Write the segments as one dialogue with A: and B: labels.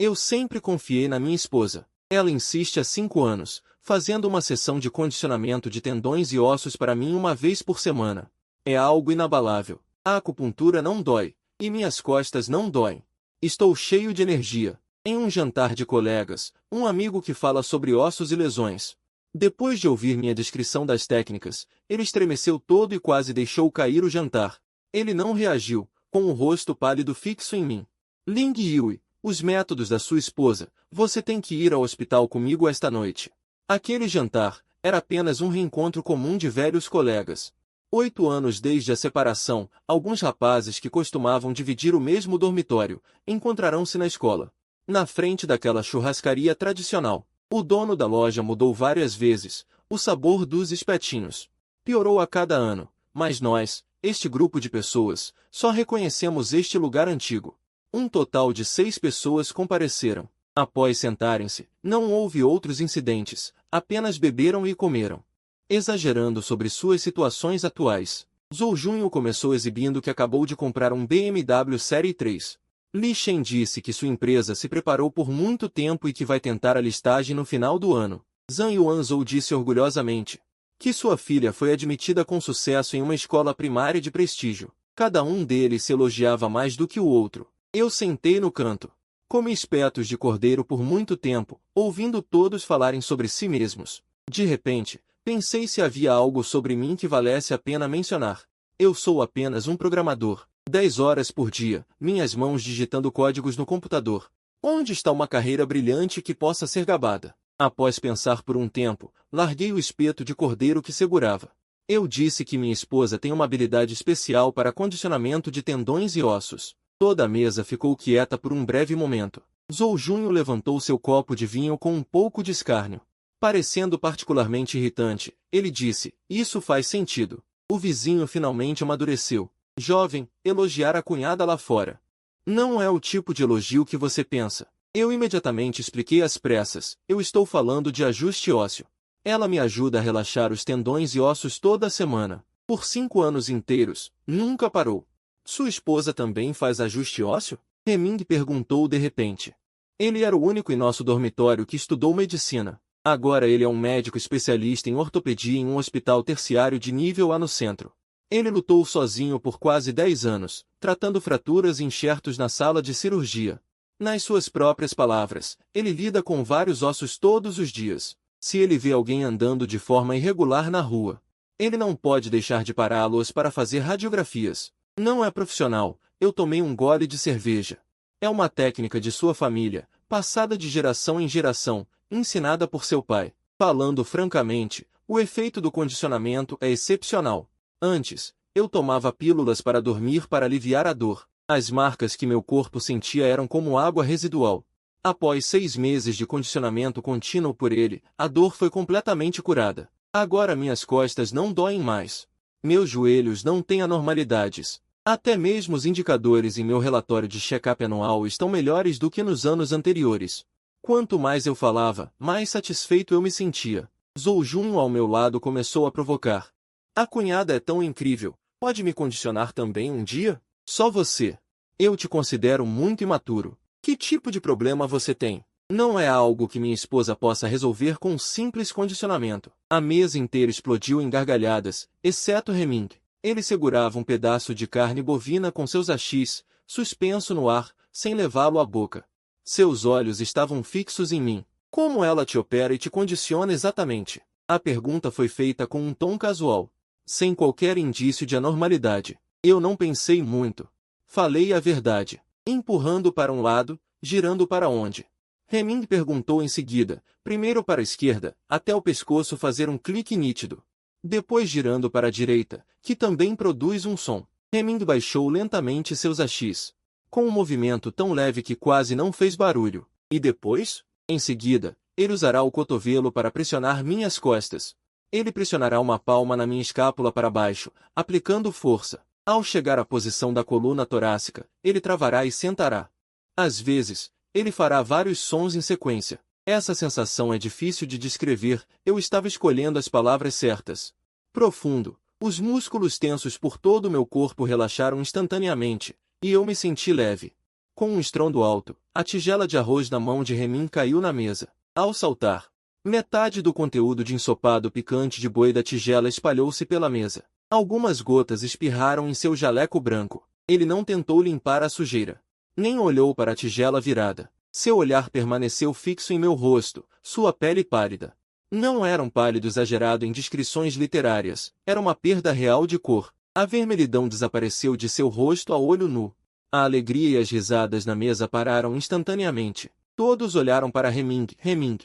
A: Eu sempre confiei na minha esposa. Ela insiste há 5 anos, fazendo uma sessão de condicionamento de tendões e ossos para mim uma vez por semana. É algo inabalável. A acupuntura não dói, e minhas costas não doem. Estou cheio de energia. Em um jantar de colegas, um amigo que fala sobre ossos e lesões. Depois de ouvir minha descrição das técnicas, ele estremeceu todo e quase deixou cair o jantar. Ele não reagiu, com o rosto pálido fixo em mim. Ling Yui, os métodos da sua esposa, você tem que ir ao hospital comigo esta noite. Aquele jantar era apenas um reencontro comum de velhos colegas. 8 anos desde a separação, alguns rapazes que costumavam dividir o mesmo dormitório, encontrarão-se na escola. Na frente daquela churrascaria tradicional. O dono da loja mudou várias vezes, o sabor dos espetinhos piorou a cada ano, mas nós, este grupo de pessoas, só reconhecemos este lugar antigo. Um total de 6 pessoas compareceram. Após sentarem-se, não houve outros incidentes, apenas beberam e comeram. Exagerando sobre suas situações atuais, Zhou Junho começou exibindo que acabou de comprar um BMW Série 3. Li Shen disse que sua empresa se preparou por muito tempo e que vai tentar a listagem no final do ano. Zhang Yuanzhou disse orgulhosamente que sua filha foi admitida com sucesso em uma escola primária de prestígio. Cada um deles se elogiava mais do que o outro. Eu sentei no canto. Comi espetos de cordeiro por muito tempo, ouvindo todos falarem sobre si mesmos. De repente, pensei se havia algo sobre mim que valesse a pena mencionar. Eu sou apenas um programador. 10 horas por dia, minhas mãos digitando códigos no computador. Onde está uma carreira brilhante que possa ser gabada? Após pensar por um tempo, larguei o espeto de cordeiro que segurava. Eu disse que minha esposa tem uma habilidade especial para condicionamento de tendões e ossos. Toda a mesa ficou quieta por um breve momento. Zhou Junho levantou seu copo de vinho com um pouco de escárnio. Parecendo particularmente irritante, ele disse, isso faz sentido. O vizinho finalmente amadureceu. Jovem, elogiar a cunhada lá fora. Não é o tipo de elogio que você pensa. Eu imediatamente expliquei às pressas, eu estou falando de ajuste ósseo. Ela me ajuda a relaxar os tendões e ossos toda semana. Por 5 anos inteiros, nunca parou. Sua esposa também faz ajuste ósseo? Heming perguntou de repente. Ele era o único em nosso dormitório que estudou medicina. Agora ele é um médico especialista em ortopedia em um hospital terciário de nível A no centro. Ele lutou sozinho por quase 10 anos, tratando fraturas e enxertos na sala de cirurgia. Nas suas próprias palavras, ele lida com vários ossos todos os dias. Se ele vê alguém andando de forma irregular na rua, ele não pode deixar de pará-los para fazer radiografias. Não é profissional, eu tomei um gole de cerveja. É uma técnica de sua família, passada de geração em geração, ensinada por seu pai. Falando francamente, o efeito do condicionamento é excepcional. Antes, eu tomava pílulas para dormir para aliviar a dor. As marcas que meu corpo sentia eram como água residual. Após 6 meses de condicionamento contínuo por ele, a dor foi completamente curada. Agora minhas costas não doem mais. Meus joelhos não têm anormalidades. Até mesmo os indicadores em meu relatório de check-up anual estão melhores do que nos anos anteriores. Quanto mais eu falava, mais satisfeito eu me sentia. Zhou Junho ao meu lado começou a provocar. A cunhada é tão incrível, pode me condicionar também um dia? Só você. Eu te considero muito imaturo. Que tipo de problema você tem? Não é algo que minha esposa possa resolver com um simples condicionamento. A mesa inteira explodiu em gargalhadas, exceto Heming. Ele segurava um pedaço de carne bovina com seus hashis, suspenso no ar, sem levá-lo à boca. Seus olhos estavam fixos em mim. Como ela te opera e te condiciona exatamente? A pergunta foi feita com um tom casual, sem qualquer indício de anormalidade. Eu não pensei muito. Falei a verdade. Empurrando para um lado, girando para onde? Heming perguntou em seguida, primeiro para a esquerda, até o pescoço fazer um clique nítido. Depois girando para a direita, que também produz um som. Heming baixou lentamente seus hashis, com um movimento tão leve que quase não fez barulho. E depois? Em seguida, ele usará o cotovelo para pressionar minhas costas. Ele pressionará uma palma na minha escápula para baixo, aplicando força. Ao chegar à posição da coluna torácica, ele travará e sentará. Às vezes, ele fará vários sons em sequência. Essa sensação é difícil de descrever, eu estava escolhendo as palavras certas. Profundo. Os músculos tensos por todo o meu corpo relaxaram instantaneamente, e eu me senti leve. Com um estrondo alto, a tigela de arroz na mão de Reming caiu na mesa. Ao saltar, metade do conteúdo de ensopado picante de boi da tigela espalhou-se pela mesa. Algumas gotas espirraram em seu jaleco branco. Ele não tentou limpar a sujeira. Nem olhou para a tigela virada. Seu olhar permaneceu fixo em meu rosto, sua pele pálida. Não era um pálido exagerado em descrições literárias, era uma perda real de cor. A vermelhidão desapareceu de seu rosto a olho nu. A alegria e as risadas na mesa pararam instantaneamente. Todos olharam para Reming.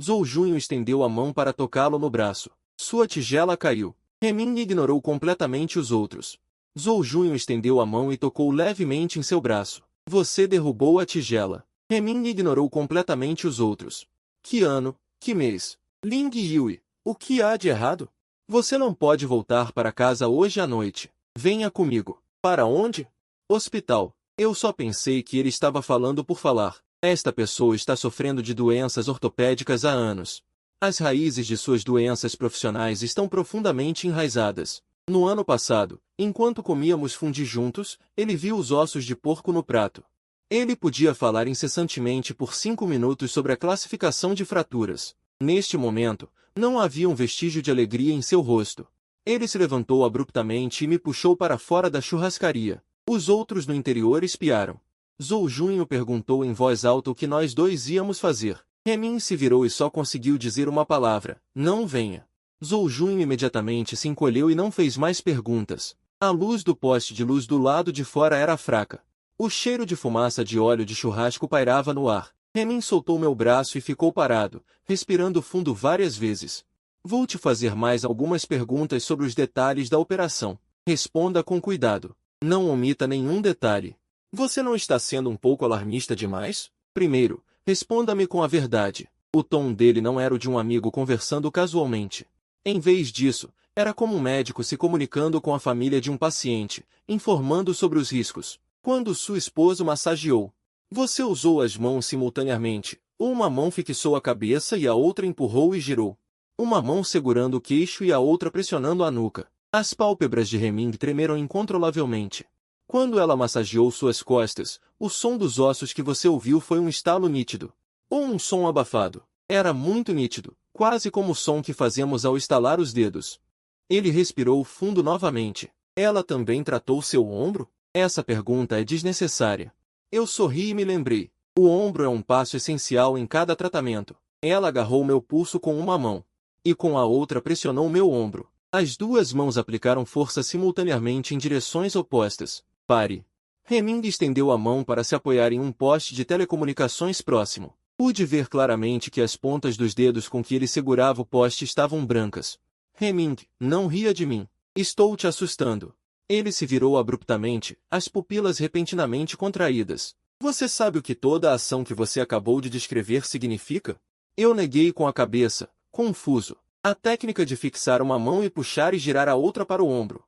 A: Zhou Junho estendeu a mão para tocá-lo no braço. Sua tigela caiu. Reming ignorou completamente os outros. Zhou Junho estendeu a mão e tocou levemente em seu braço. Você derrubou a tigela. Reming ignorou completamente os outros. Que ano, que mês? Ling Yue, o que há de errado? Você não pode voltar para casa hoje à noite. Venha comigo. Para onde? Hospital. Eu só pensei que ele estava falando por falar. Esta pessoa está sofrendo de doenças ortopédicas há anos. As raízes de suas doenças profissionais estão profundamente enraizadas. No ano passado, enquanto comíamos fundi juntos, ele viu os ossos de porco no prato. Ele podia falar incessantemente por 5 minutos sobre a classificação de fraturas. Neste momento, não havia um vestígio de alegria em seu rosto. Ele se levantou abruptamente e me puxou para fora da churrascaria. Os outros no interior espiaram. Zhou Junho perguntou em voz alta o que nós dois íamos fazer. Reming se virou e só conseguiu dizer uma palavra: não venha. Zhou Junho imediatamente se encolheu e não fez mais perguntas. A luz do poste de luz do lado de fora era fraca. O cheiro de fumaça de óleo de churrasco pairava no ar. Reming soltou meu braço e ficou parado, respirando fundo várias vezes. Vou te fazer mais algumas perguntas sobre os detalhes da operação. Responda com cuidado. Não omita nenhum detalhe. Você não está sendo um pouco alarmista demais? Primeiro, responda-me com a verdade. O tom dele não era o de um amigo conversando casualmente. Em vez disso, era como um médico se comunicando com a família de um paciente, informando sobre os riscos. Quando sua esposa o massageou, você usou as mãos simultaneamente. Uma mão fixou a cabeça e a outra empurrou e girou. Uma mão segurando o queixo e a outra pressionando a nuca. As pálpebras de Reming tremeram incontrolavelmente. Quando ela massageou suas costas, o som dos ossos que você ouviu foi um estalo nítido. Ou um som abafado. Era muito nítido, quase como o som que fazemos ao estalar os dedos. Ele respirou fundo novamente. Ela também tratou seu ombro? Essa pergunta é desnecessária. Eu sorri e me lembrei. O ombro é um passo essencial em cada tratamento. Ela agarrou meu pulso com uma mão. E com a outra pressionou meu ombro. As duas mãos aplicaram força simultaneamente em direções opostas. Pare. Reming estendeu a mão para se apoiar em um poste de telecomunicações próximo. Pude ver claramente que as pontas dos dedos com que ele segurava o poste estavam brancas. Reming, não ria de mim. Estou te assustando. Ele se virou abruptamente, as pupilas repentinamente contraídas. Você sabe o que toda a ação que você acabou de descrever significa? Eu neguei com a cabeça, confuso. A técnica de fixar uma mão e puxar e girar a outra para o ombro.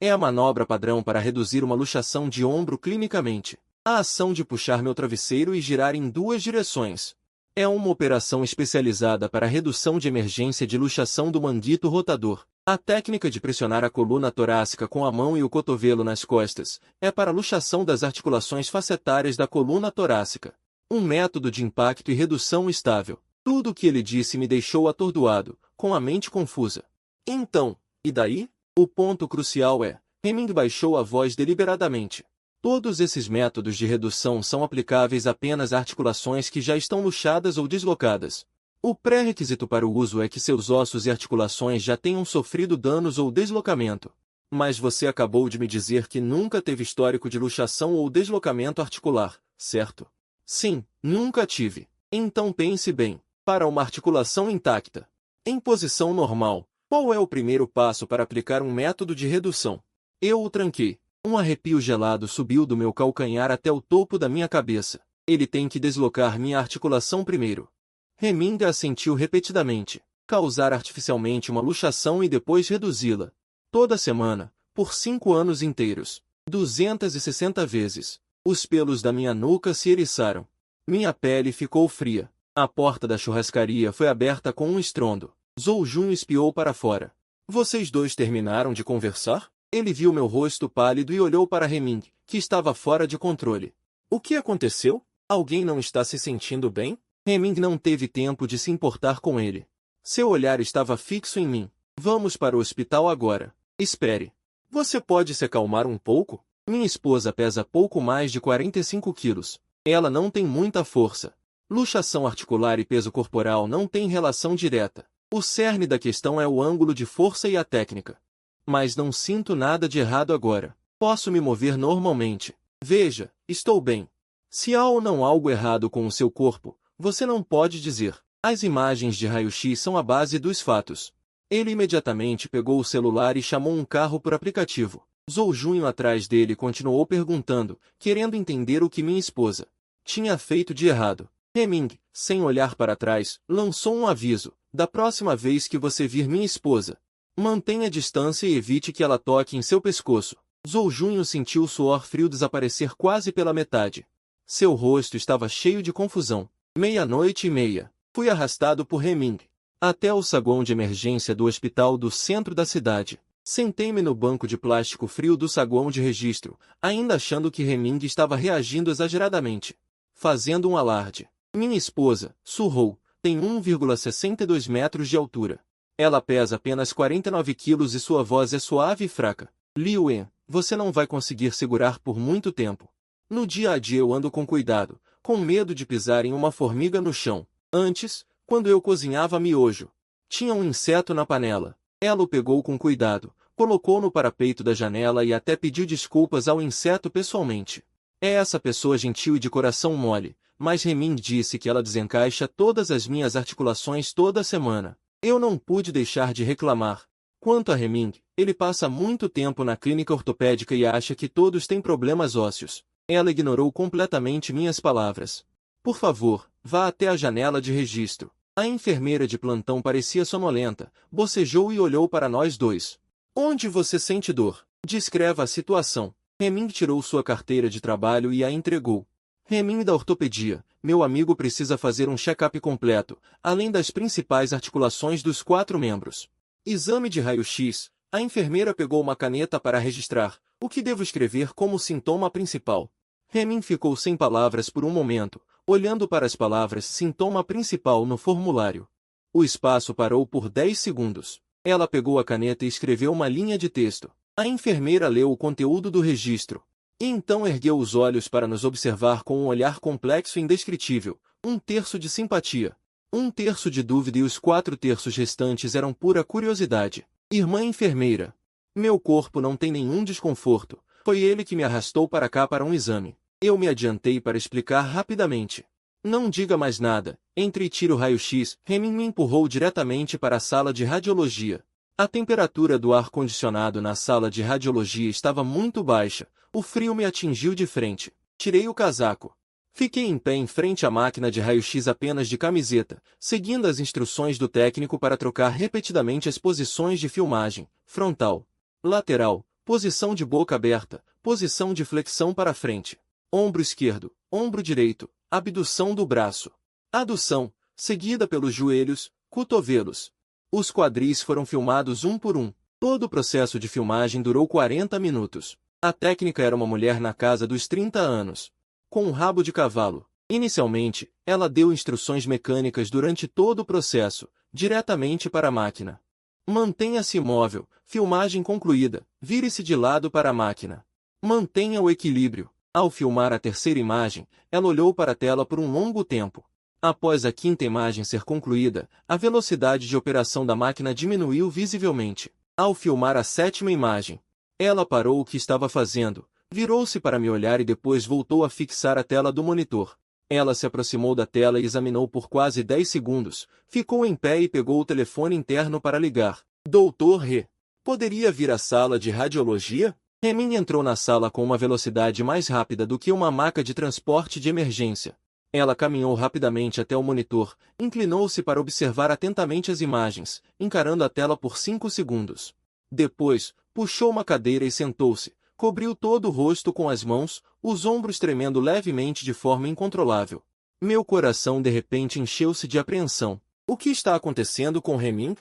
A: É a manobra padrão para reduzir uma luxação de ombro clinicamente. A ação de puxar meu travesseiro e girar em duas direções. É uma operação especializada para a redução de emergência de luxação do manguito rotador. A técnica de pressionar a coluna torácica com a mão e o cotovelo nas costas é para a luxação das articulações facetárias da coluna torácica. Um método de impacto e redução estável. Tudo o que ele disse me deixou atordoado, com a mente confusa. Então, e daí? O ponto crucial é, Reming baixou a voz deliberadamente. Todos esses métodos de redução são aplicáveis apenas a articulações que já estão luxadas ou deslocadas. O pré-requisito para o uso é que seus ossos e articulações já tenham sofrido danos ou deslocamento. Mas você acabou de me dizer que nunca teve histórico de luxação ou deslocamento articular, certo? Sim, nunca tive. Então pense bem. Para uma articulação intacta, em posição normal, qual é o primeiro passo para aplicar um método de redução? Eu o tranquei. Um arrepio gelado subiu do meu calcanhar até o topo da minha cabeça. Ele tem que deslocar minha articulação primeiro. Reming assentiu repetidamente. Causar artificialmente uma luxação e depois reduzi-la. Toda semana, por 5 anos inteiros. 260 vezes. Os pelos da minha nuca se eriçaram. Minha pele ficou fria. A porta da churrascaria foi aberta com um estrondo. Zhou Junho espiou para fora. Vocês dois terminaram de conversar? Ele viu meu rosto pálido e olhou para Reming, que estava fora de controle. O que aconteceu? Alguém não está se sentindo bem? Hemming não teve tempo de se importar com ele. Seu olhar estava fixo em mim. Vamos para o hospital agora. Espere. Você pode se acalmar um pouco? Minha esposa pesa pouco mais de 45 quilos. Ela não tem muita força. Luxação articular e peso corporal não têm relação direta. O cerne da questão é o ângulo de força e a técnica. Mas não sinto nada de errado agora. Posso me mover normalmente. Veja, estou bem. Se há ou não algo errado com o seu corpo, você não pode dizer. As imagens de raio-x são a base dos fatos. Ele imediatamente pegou o celular e chamou um carro por aplicativo. Zhou Junho atrás dele continuou perguntando, querendo entender o que minha esposa tinha feito de errado. Hemming, sem olhar para trás, lançou um aviso. Da próxima vez que você vir minha esposa, mantenha distância e evite que ela toque em seu pescoço. Zhou Junho sentiu o suor frio desaparecer quase pela metade. Seu rosto estava cheio de confusão. 00:30. Fui arrastado por Hemming até o saguão de emergência do hospital do centro da cidade. Sentei-me no banco de plástico frio do saguão de registro, ainda achando que Hemming estava reagindo exageradamente, fazendo um alarde. Minha esposa, surrou, tem 1,62 metros de altura. Ela pesa apenas 49 quilos e sua voz é suave e fraca. Liu En, você não vai conseguir segurar por muito tempo. No dia a dia eu ando com cuidado, com medo de pisar em uma formiga no chão. Antes, quando eu cozinhava miojo, tinha um inseto na panela. Ela o pegou com cuidado, colocou no parapeito da janela e até pediu desculpas ao inseto pessoalmente. É essa pessoa gentil e de coração mole, mas Hemming disse que ela desencaixa todas as minhas articulações toda semana. Eu não pude deixar de reclamar. Quanto a Hemming, ele passa muito tempo na clínica ortopédica e acha que todos têm problemas ósseos. Ela ignorou completamente minhas palavras. Por favor, vá até a janela de registro. A enfermeira de plantão parecia sonolenta, bocejou e olhou para nós dois. Onde você sente dor? Descreva a situação. Hemming tirou sua carteira de trabalho e a entregou. Hemming da ortopedia, meu amigo precisa fazer um check-up completo, além das principais articulações dos 4 membros. Exame de raio-x. A enfermeira pegou uma caneta para registrar. O que devo escrever como sintoma principal? Hemming ficou sem palavras por um momento, olhando para as palavras sintoma principal no formulário. O espaço parou por 10 segundos. Ela pegou a caneta e escreveu uma linha de texto. A enfermeira leu o conteúdo do registro. E então ergueu os olhos para nos observar com um olhar complexo e indescritível. 1/3 de simpatia, 1/3 de dúvida e os 4/3 restantes eram pura curiosidade. Irmã enfermeira. Meu corpo não tem nenhum desconforto. Foi ele que me arrastou para cá para um exame. Eu me adiantei para explicar rapidamente. Não diga mais nada. Entre e tire o raio-x. Hemming me empurrou diretamente para a sala de radiologia. A temperatura do ar-condicionado na sala de radiologia estava muito baixa. O frio me atingiu de frente. Tirei o casaco. Fiquei em pé em frente à máquina de raio-x apenas de camiseta, seguindo as instruções do técnico para trocar repetidamente as posições de filmagem: frontal, lateral, posição de boca aberta, posição de flexão para frente, ombro esquerdo, ombro direito, abdução do braço, adução, seguida pelos joelhos, cotovelos. Os quadris foram filmados um por um. Todo o processo de filmagem durou 40 minutos. A técnica era uma mulher na casa dos 30 anos, com um rabo de cavalo. Inicialmente, ela deu instruções mecânicas durante todo o processo, diretamente para a máquina. Mantenha-se imóvel, filmagem concluída, vire-se de lado para a máquina. Mantenha o equilíbrio. Ao filmar a terceira imagem, ela olhou para a tela por um longo tempo. Após a quinta imagem ser concluída, a velocidade de operação da máquina diminuiu visivelmente. Ao filmar a sétima imagem, ela parou o que estava fazendo, virou-se para me olhar e depois voltou a fixar a tela do monitor. Ela se aproximou da tela e examinou por quase 10 segundos, ficou em pé e pegou o telefone interno para ligar. Doutor He, poderia vir à sala de radiologia? Hemming entrou na sala com uma velocidade mais rápida do que uma maca de transporte de emergência. Ela caminhou rapidamente até o monitor, inclinou-se para observar atentamente as imagens, encarando a tela por 5 segundos. Depois, puxou uma cadeira e sentou-se, cobriu todo o rosto com as mãos, os ombros tremendo levemente de forma incontrolável. Meu coração de repente encheu-se de apreensão. O que está acontecendo com Hemming?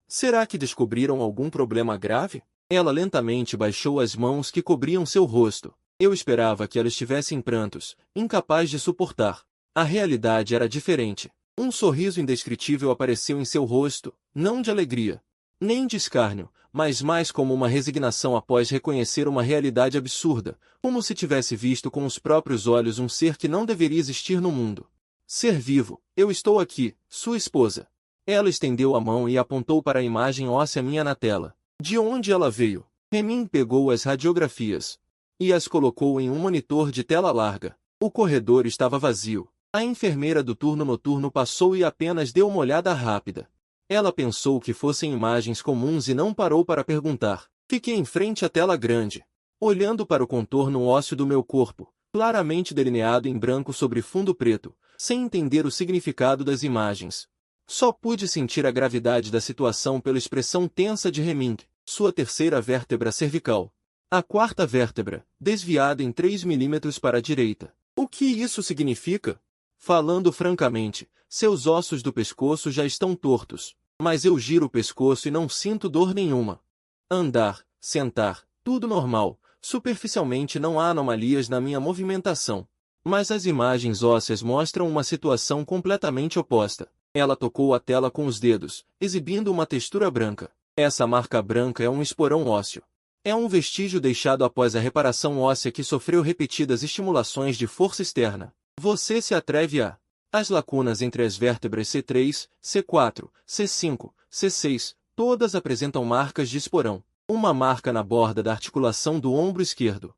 A: Será que descobriram algum problema grave? Ela lentamente baixou as mãos que cobriam seu rosto. Eu esperava que ela estivesse em prantos, incapaz de suportar. A realidade era diferente. Um sorriso indescritível apareceu em seu rosto, não de alegria, nem de escárnio, mas mais como uma resignação após reconhecer uma realidade absurda, como se tivesse visto com os próprios olhos um ser que não deveria existir no mundo. Ser vivo, eu estou aqui, sua esposa. Ela estendeu a mão e apontou para a imagem óssea minha na tela. De onde ela veio? Remin pegou as radiografias e as colocou em um monitor de tela larga. O corredor estava vazio. A enfermeira do turno noturno passou e apenas deu uma olhada rápida. Ela pensou que fossem imagens comuns e não parou para perguntar. Fiquei em frente à tela grande, olhando para o contorno ósseo do meu corpo, claramente delineado em branco sobre fundo preto, sem entender o significado das imagens. Só pude sentir a gravidade da situação pela expressão tensa de Heming, sua terceira vértebra cervical. A quarta vértebra, desviada em 3 milímetros para a direita. O que isso significa? Falando francamente, seus ossos do pescoço já estão tortos, mas eu giro o pescoço e não sinto dor nenhuma. Andar, sentar, tudo normal, superficialmente não há anomalias na minha movimentação. Mas as imagens ósseas mostram uma situação completamente oposta. Ela tocou a tela com os dedos, exibindo uma textura branca. Essa marca branca é um esporão ósseo. É um vestígio deixado após a reparação óssea que sofreu repetidas estimulações de força externa. Você se atreve a... As lacunas entre as vértebras C3, C4, C5, C6, todas apresentam marcas de esporão. Uma marca na borda da articulação do ombro esquerdo.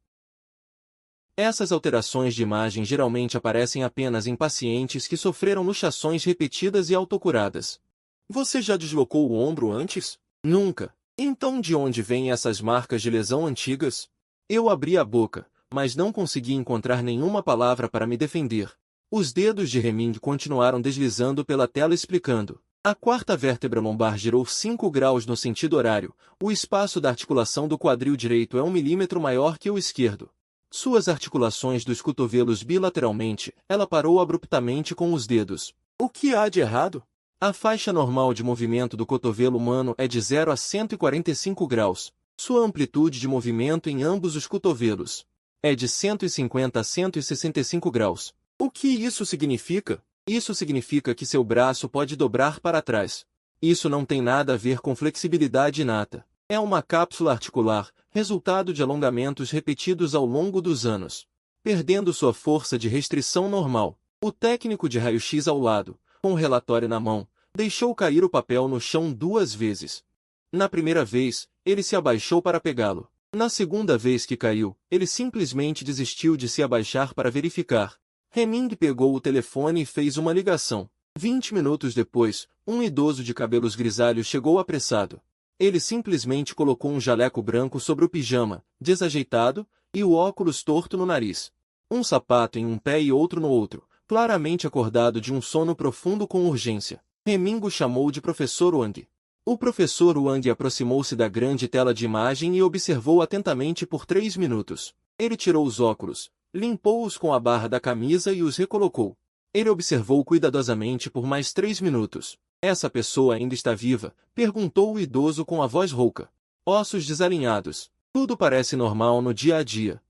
A: Essas alterações de imagem geralmente aparecem apenas em pacientes que sofreram luxações repetidas e autocuradas. Você já deslocou o ombro antes? Nunca. Então de onde vêm essas marcas de lesão antigas? Eu abri a boca, mas não consegui encontrar nenhuma palavra para me defender. Os dedos de Heming continuaram deslizando pela tela explicando. A quarta vértebra lombar girou 5 graus no sentido horário. O espaço da articulação do quadril direito é 1 milímetro maior que o esquerdo. Suas articulações dos cotovelos bilateralmente, ela parou abruptamente com os dedos. O que há de errado? A faixa normal de movimento do cotovelo humano é de 0 a 145 graus. Sua amplitude de movimento em ambos os cotovelos é de 150 a 165 graus. O que isso significa? Isso significa que seu braço pode dobrar para trás. Isso não tem nada a ver com flexibilidade inata. É uma cápsula articular, resultado de alongamentos repetidos ao longo dos anos. Perdendo sua força de restrição normal, o técnico de raio-x ao lado, com o relatório na mão, deixou cair o papel no chão 2 vezes. Na primeira vez, ele se abaixou para pegá-lo. Na segunda vez que caiu, ele simplesmente desistiu de se abaixar para verificar. Heming pegou o telefone e fez uma ligação. 20 minutos depois, um idoso de cabelos grisalhos chegou apressado. Ele simplesmente colocou um jaleco branco sobre o pijama, desajeitado, e o óculos torto no nariz. Um sapato em um pé e outro no outro, claramente acordado de um sono profundo com urgência. Heming o chamou de Professor Wang. O professor Wang aproximou-se da grande tela de imagem e observou atentamente por 3 minutos. Ele tirou os óculos, limpou-os com a barra da camisa e os recolocou. Ele observou cuidadosamente por mais 3 minutos. Essa pessoa ainda está viva? Perguntou o idoso com a voz rouca. Ossos desalinhados. Tudo parece normal no dia a dia.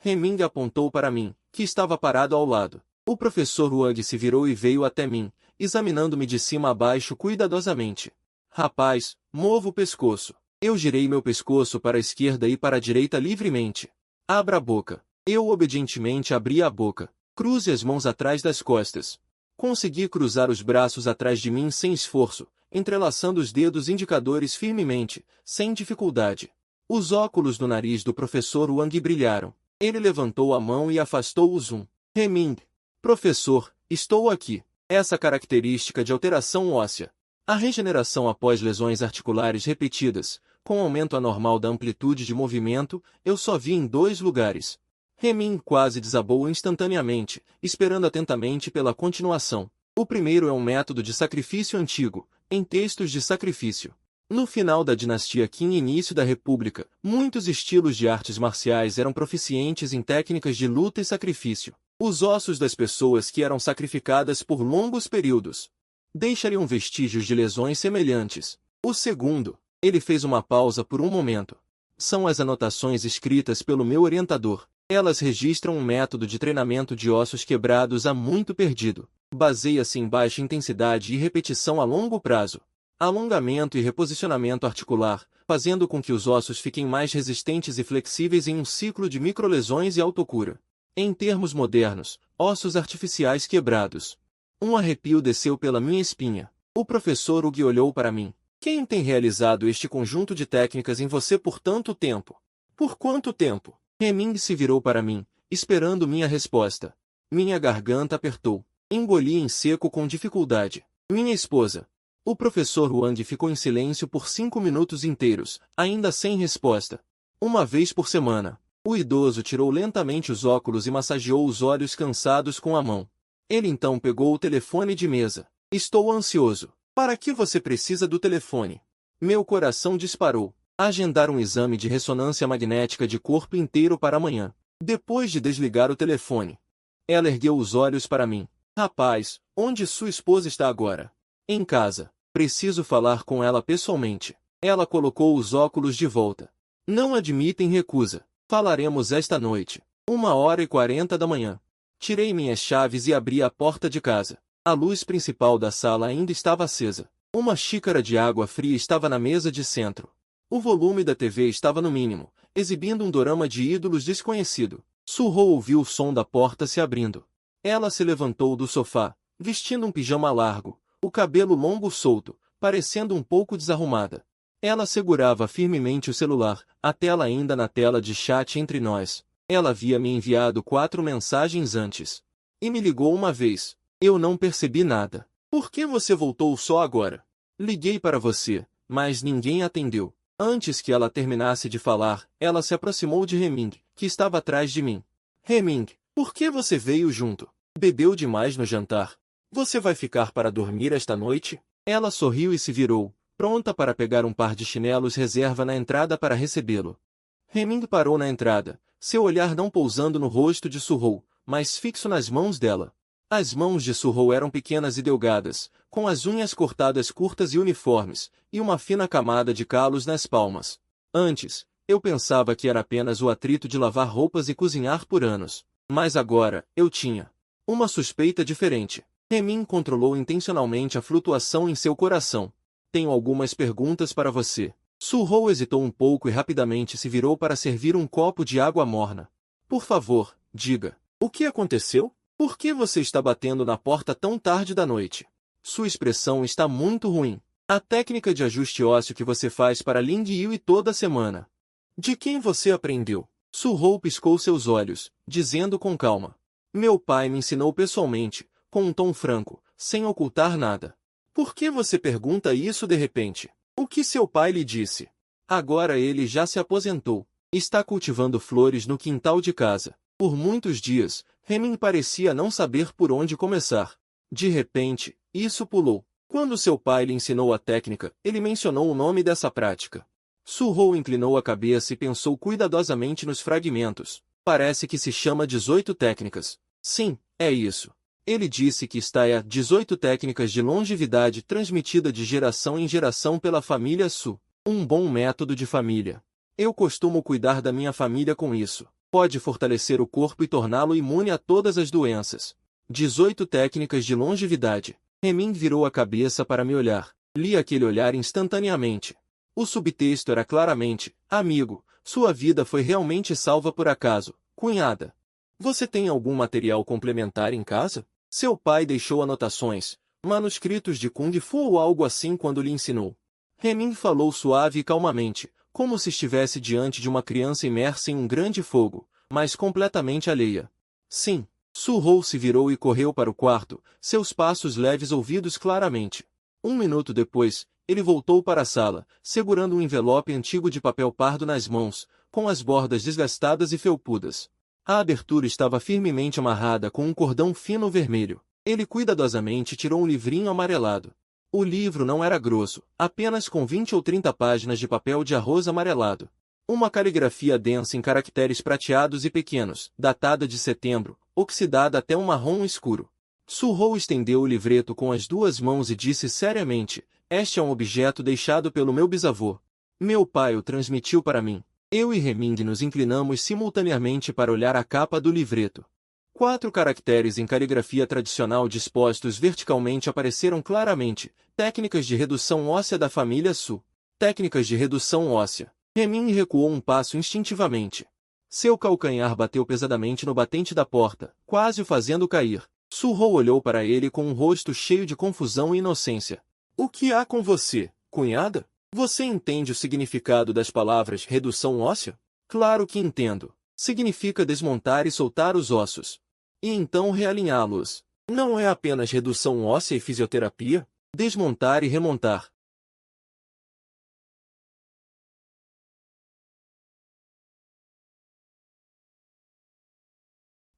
A: Heming apontou para mim, que estava parado ao lado. O professor Wang se virou e veio até mim, examinando-me de cima a baixo cuidadosamente. Rapaz, mova o pescoço. Eu girei meu pescoço para a esquerda e para a direita livremente. Abra a boca. Eu obedientemente abri a boca. Cruze as mãos atrás das costas. Consegui cruzar os braços atrás de mim sem esforço, entrelaçando os dedos indicadores firmemente, sem dificuldade. Os óculos do nariz do professor Wang brilharam. Ele levantou a mão e afastou-os Heming. Professor, estou aqui. Essa característica de alteração óssea. A regeneração após lesões articulares repetidas, com aumento anormal da amplitude de movimento, eu só vi em 2 lugares. Heming quase desabou instantaneamente, esperando atentamente pela continuação. O primeiro é um método de sacrifício antigo, em textos de sacrifício. No final da dinastia Qin e início da República, muitos estilos de artes marciais eram proficientes em técnicas de luta e sacrifício. Os ossos das pessoas que eram sacrificadas por longos períodos deixariam vestígios de lesões semelhantes. O segundo, ele fez uma pausa por um momento. São as anotações escritas pelo meu orientador. Elas registram um método de treinamento de ossos quebrados há muito perdido. Baseia-se em baixa intensidade e repetição a longo prazo. Alongamento e reposicionamento articular, fazendo com que os ossos fiquem mais resistentes e flexíveis em um ciclo de microlesões e autocura. Em termos modernos, ossos artificiais quebrados. Um arrepio desceu pela minha espinha. O professor Hugh olhou para mim. Quem tem realizado este conjunto de técnicas em você por tanto tempo? Por quanto tempo? Hemming se virou para mim, esperando minha resposta. Minha garganta apertou. Engoli em seco com dificuldade. Minha esposa. O professor Wang ficou em silêncio por 5 minutos inteiros, ainda sem resposta. Uma vez por semana. O idoso tirou lentamente os óculos e massageou os olhos cansados com a mão. Ele então pegou o telefone de mesa. Estou ansioso. Para que você precisa do telefone? Meu coração disparou. Agendar um exame de ressonância magnética de corpo inteiro para amanhã. Depois de desligar o telefone. Ela ergueu os olhos para mim. Rapaz, onde sua esposa está agora? Em casa. Preciso falar com ela pessoalmente. Ela colocou os óculos de volta. Não admitem recusa. Falaremos esta noite. 1h40 da manhã. Tirei minhas chaves e abri a porta de casa. A luz principal da sala ainda estava acesa. Uma xícara de água fria estava na mesa de centro. O volume da TV estava no mínimo, exibindo um dorama de ídolos desconhecido. Su-ho ouviu o som da porta se abrindo. Ela se levantou do sofá, vestindo um pijama largo, o cabelo longo solto, parecendo um pouco desarrumada. Ela segurava firmemente o celular, a tela ainda na tela de chat entre nós. Ela havia me enviado 4 mensagens antes. E me ligou uma vez. Eu não percebi nada. Por que você voltou só agora? Liguei para você, mas ninguém atendeu. Antes que ela terminasse de falar, ela se aproximou de Hemming, que estava atrás de mim. Hemming, por que você veio junto? Bebeu demais no jantar. Você vai ficar para dormir esta noite? Ela sorriu e se virou, pronta para pegar um par de chinelos reserva na entrada para recebê-lo. Hemming parou na entrada, seu olhar não pousando no rosto de Su-ho, mas fixo nas mãos dela. As mãos de Su-ho eram pequenas e delgadas, com as unhas cortadas curtas e uniformes, e uma fina camada de calos nas palmas. Antes, eu pensava que era apenas o atrito de lavar roupas e cozinhar por anos. Mas agora, eu tinha uma suspeita diferente. Hemming controlou intencionalmente a flutuação em seu coração. Tenho algumas perguntas para você. Su-ho hesitou um pouco e rapidamente se virou para servir um copo de água morna. Por favor, diga. O que aconteceu? Por que você está batendo na porta tão tarde da noite? Sua expressão está muito ruim. A técnica de ajuste ósseo que você faz para Ling Yui toda semana. De quem você aprendeu? Su-ho piscou seus olhos, dizendo com calma. Meu pai me ensinou pessoalmente, com um tom franco, sem ocultar nada. Por que você pergunta isso de repente? O que seu pai lhe disse? Agora ele já se aposentou. Está cultivando flores no quintal de casa. Por muitos dias, Hemming parecia não saber por onde começar. De repente, isso pulou. Quando seu pai lhe ensinou a técnica, ele mencionou o nome dessa prática. Su-ho inclinou a cabeça e pensou cuidadosamente nos fragmentos. Parece que se chama 18 técnicas. Sim, é isso. Ele disse que está a 18 técnicas de longevidade transmitida de geração em geração pela família Su. Um bom método de família. Eu costumo cuidar da minha família com isso. Pode fortalecer o corpo e torná-lo imune a todas as doenças. 18 técnicas de longevidade. Hemming virou a cabeça para me olhar. Li aquele olhar instantaneamente. O subtexto era claramente, amigo, sua vida foi realmente salva por acaso, cunhada. Você tem algum material complementar em casa? Seu pai deixou anotações, manuscritos de Kung Fu ou algo assim quando lhe ensinou. Hemming falou suave e calmamente, como se estivesse diante de uma criança imersa em um grande fogo, mas completamente alheia. Sim. Su-ho se virou e correu para o quarto, seus passos leves ouvidos claramente. 1 minuto depois, ele voltou para a sala, segurando um envelope antigo de papel pardo nas mãos, com as bordas desgastadas e felpudas. A abertura estava firmemente amarrada com um cordão fino vermelho. Ele cuidadosamente tirou um livrinho amarelado. O livro não era grosso, apenas com 20 ou 30 páginas de papel de arroz amarelado. Uma caligrafia densa em caracteres prateados e pequenos, datada de setembro, oxidada até um marrom escuro. Su-ho estendeu o livreto com as 2 mãos e disse seriamente, este é um objeto deixado pelo meu bisavô. Meu pai o transmitiu para mim. Eu e Heming nos inclinamos simultaneamente para olhar a capa do livreto. 4 caracteres em caligrafia tradicional dispostos verticalmente apareceram claramente. Técnicas de redução óssea da família Su. Técnicas de redução óssea. Heming recuou um passo instintivamente. Seu calcanhar bateu pesadamente no batente da porta, quase o fazendo cair. Su-ho olhou para ele com um rosto cheio de confusão e inocência. O que há com você, cunhada? Você entende o significado das palavras redução óssea? Claro que entendo. Significa desmontar e soltar os ossos. E então realinhá-los. Não é apenas redução óssea e fisioterapia? Desmontar e remontar.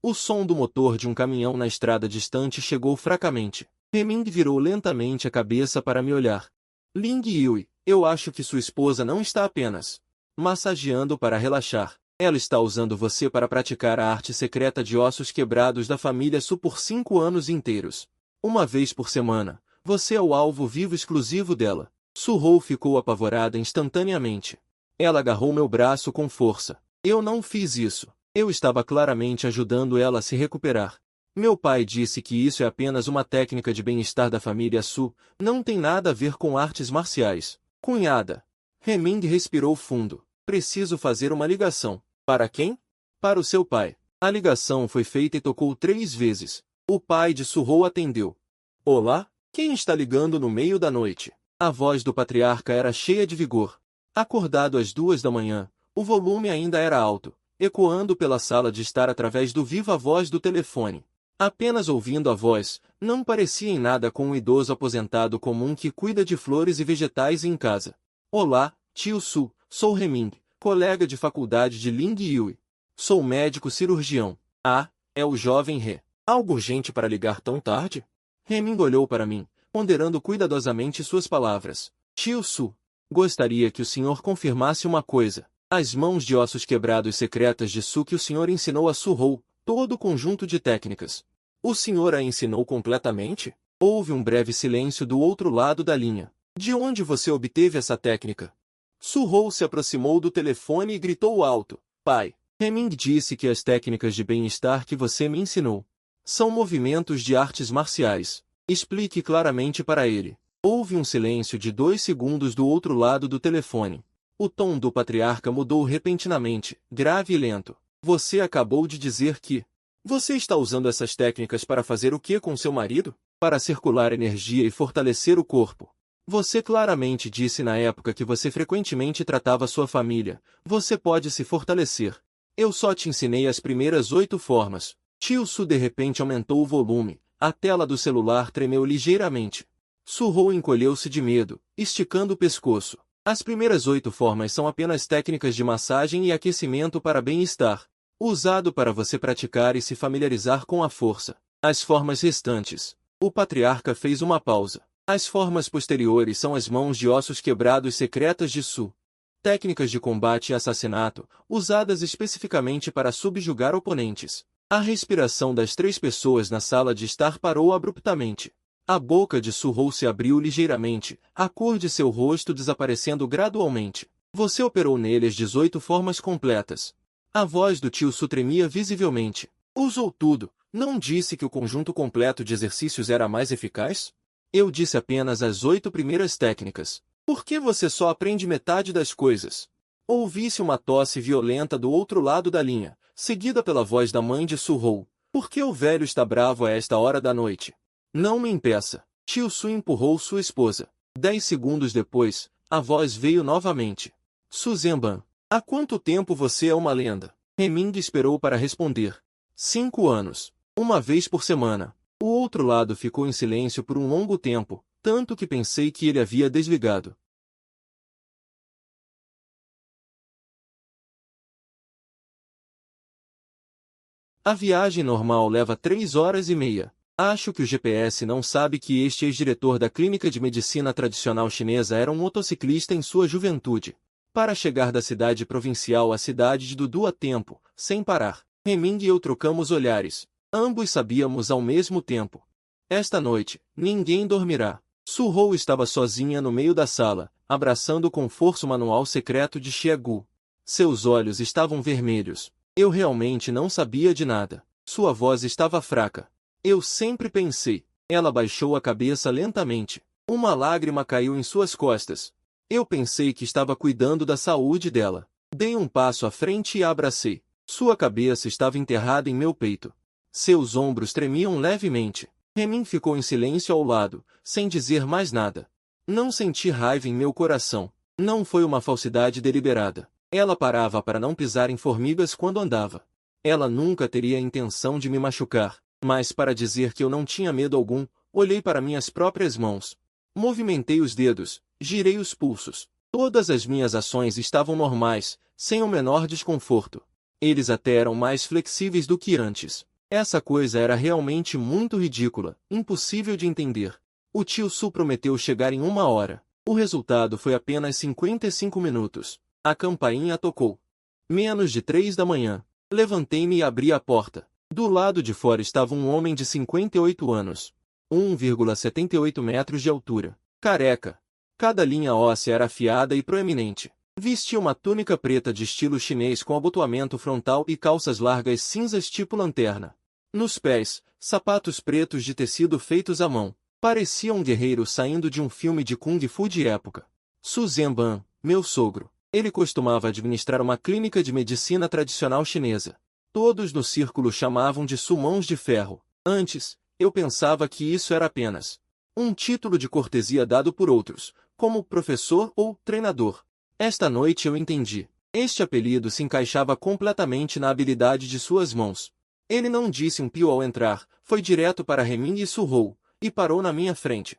A: O som do motor de um caminhão na estrada distante chegou fracamente. Heming virou lentamente a cabeça para me olhar. Ling Yui, eu acho que sua esposa não está apenas massageando para relaxar. Ela está usando você para praticar a arte secreta de ossos quebrados da família Su por 5 anos inteiros. Uma vez por semana, você é o alvo vivo exclusivo dela. Su-ho ficou apavorada instantaneamente. Ela agarrou meu braço com força. Eu não fiz isso. Eu estava claramente ajudando ela a se recuperar. Meu pai disse que isso é apenas uma técnica de bem-estar da família Su, não tem nada a ver com artes marciais. Cunhada. Heming respirou fundo. Preciso fazer uma ligação. Para quem? Para o seu pai. A ligação foi feita e tocou 3 vezes. O pai de Su-ho atendeu. Olá? Quem está ligando no meio da noite? A voz do patriarca era cheia de vigor. Acordado às 2 da manhã, o volume ainda era alto, ecoando pela sala de estar através do viva voz do telefone. Apenas ouvindo a voz, não parecia em nada com um idoso aposentado comum que cuida de flores e vegetais em casa. Olá, tio Su, sou Heming, colega de faculdade de Ling Yui. Sou médico cirurgião. Ah, é o jovem He. Algo urgente para ligar tão tarde? Heming olhou para mim, ponderando cuidadosamente suas palavras. Tio Su, gostaria que o senhor confirmasse uma coisa. As mãos de ossos quebrados secretas de Su que o senhor ensinou a Su-ho, todo o conjunto de técnicas. O senhor a ensinou completamente? Houve um breve silêncio do outro lado da linha. De onde você obteve essa técnica? Su-ho se aproximou do telefone e gritou alto. Pai, Heming disse que as técnicas de bem-estar que você me ensinou são movimentos de artes marciais. Explique claramente para ele. Houve um silêncio de 2 segundos do outro lado do telefone. O tom do patriarca mudou repentinamente, grave e lento. Você acabou de dizer que... Você está usando essas técnicas para fazer o que com seu marido? Para circular energia e fortalecer o corpo. Você claramente disse na época que você frequentemente tratava sua família. Você pode se fortalecer. Eu só te ensinei as primeiras 8 formas. Tio Su de repente aumentou o volume. A tela do celular tremeu ligeiramente. Su-ho encolheu-se de medo, esticando o pescoço. As primeiras 8 formas são apenas técnicas de massagem e aquecimento para bem-estar, usado para você praticar e se familiarizar com a força. As formas restantes. O patriarca fez uma pausa. As formas posteriores são as mãos de ossos quebrados secretas de Su. Técnicas de combate e assassinato, usadas especificamente para subjugar oponentes. A respiração das 3 pessoas na sala de estar parou abruptamente. A boca de Su-ho se abriu ligeiramente, a cor de seu rosto desaparecendo gradualmente. Você operou nele as 18 formas completas. A voz do tio Su tremia visivelmente. Usou tudo. Não disse que o conjunto completo de exercícios era mais eficaz? Eu disse apenas as 8 primeiras técnicas. Por que você só aprende metade das coisas? Ouvi-se uma tosse violenta do outro lado da linha, seguida pela voz da mãe de Su-ho. Por que o velho está bravo a esta hora da noite? Não me impeça. Tio Su empurrou sua esposa. 10 segundos depois, a voz veio novamente. Suzemban, há quanto tempo você é uma lenda? Heming esperou para responder. 5 anos. Uma vez por semana. O outro lado ficou em silêncio por um longo tempo, tanto que pensei que ele havia desligado. A viagem normal leva 3 horas e meia. Acho que o GPS não sabe que este ex-diretor da clínica de medicina tradicional chinesa era um motociclista em sua juventude. Para chegar da cidade provincial à cidade de Dudu a tempo, sem parar, Heming e eu trocamos olhares. Ambos sabíamos ao mesmo tempo. Esta noite, ninguém dormirá. Su-ho estava sozinha no meio da sala, abraçando com força o manual secreto de Xiegu. Seus olhos estavam vermelhos. Eu realmente não sabia de nada. Sua voz estava fraca. Eu sempre pensei. Ela baixou a cabeça lentamente. Uma lágrima caiu em suas costas. Eu pensei que estava cuidando da saúde dela. Dei um passo à frente e a abracei. Sua cabeça estava enterrada em meu peito. Seus ombros tremiam levemente. Remin ficou em silêncio ao lado, sem dizer mais nada. Não senti raiva em meu coração. Não foi uma falsidade deliberada. Ela parava para não pisar em formigas quando andava. Ela nunca teria a intenção de me machucar, mas para dizer que eu não tinha medo algum, olhei para minhas próprias mãos. Movimentei os dedos, girei os pulsos. Todas as minhas ações estavam normais, sem o menor desconforto. Eles até eram mais flexíveis do que antes. Essa coisa era realmente muito ridícula, impossível de entender. O tio Su prometeu chegar em 1 hora. O resultado foi apenas 55 minutos. A campainha tocou. Menos de 3 da manhã. Levantei-me e abri a porta. Do lado de fora estava um homem de 58 anos. 1,78 metros de altura. Careca. Cada linha óssea era afiada e proeminente. Vestia uma túnica preta de estilo chinês com abotoamento frontal e calças largas cinzas tipo lanterna. Nos pés, sapatos pretos de tecido feitos à mão. Parecia um guerreiro saindo de um filme de Kung Fu de época. Su Zhenban, meu sogro. Ele costumava administrar uma clínica de medicina tradicional chinesa. Todos no círculo chamavam de Su Mãos de Ferro. Antes, eu pensava que isso era apenas um título de cortesia dado por outros, como professor ou treinador. Esta noite eu entendi. Este apelido se encaixava completamente na habilidade de suas mãos. Ele não disse um pio ao entrar, foi direto para Remin e surrou, e parou na minha frente.